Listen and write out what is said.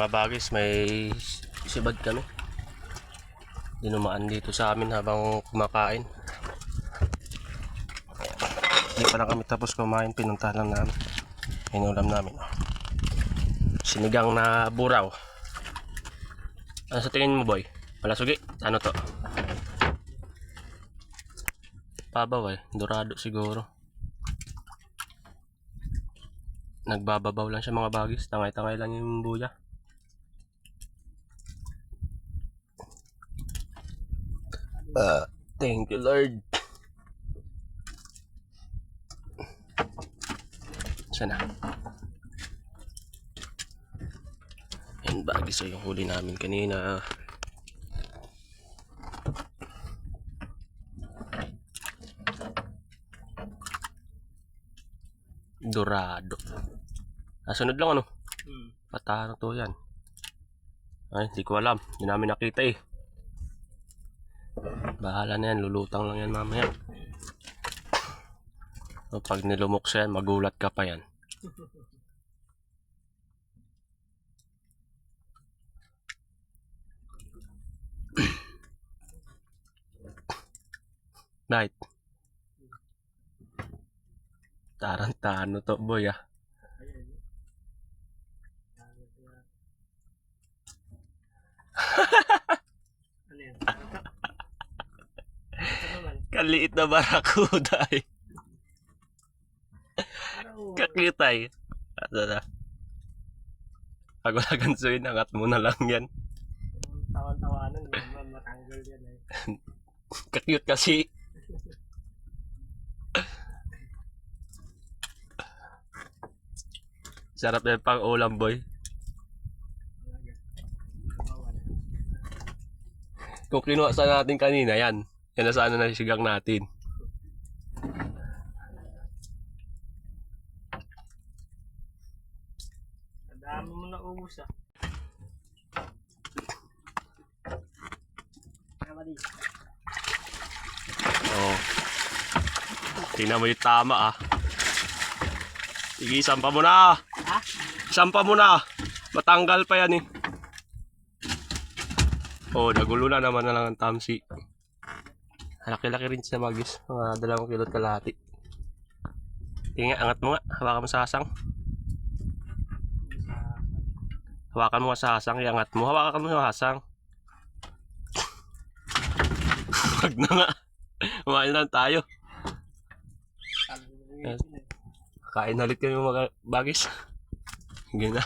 Mga bagis, may sibad kami. Dinumaan dito sa amin habang kumakain. Hindi pa lang kami tapos kumain, pinuntahan lang namin. Inulam namin. Sinigang na buraw. Ano sa tingin mo, boy? Malasugi? Ano to? Pabaw dorado siguro. Nagbababaw lang siya mga bagis. Tangay-tangay lang yung buya. Thank you, Lord. Sana. Yan bagis yung huli namin kanina. Dorado. Nasunod lang ano? Patahan to yan. Ay, hindi ko alam. Hindi namin nakita eh. Bahala na yan. Lulutang lang yan mamaya. So, pag nilumok siya yan, magulat ka pa yan. Night. Tarantano to boy ah. Kaliit na barakuda eh. Kakitay. Pag wala gansuin, angat mo na lang yan. Tawan-tawanan, matanggal yan eh. Kakute kasi. Sarap na pang ulam boy. Kung kinuha sa natin kanina yan. Yan na sana nasigang natin. Dami mo na ubus ah. Oh. Tingnan mo yung tama ah. Sige, isampa mo na. Ha? Isampa mo na. Matanggal pa yan eh. Oh, nagulo na naman na lang ang tamsi. Laki-laki rin siya magis. Mga 2 kilot kalahati. Tingnan, angat mo nga. Hawakan mo sa asang. Hawakan mo sa asang. Iangat mo. Hawakan mo sa asang. Wag na nga. Kumain lang tayo. Kain ulit kami mga bagis. Sige na.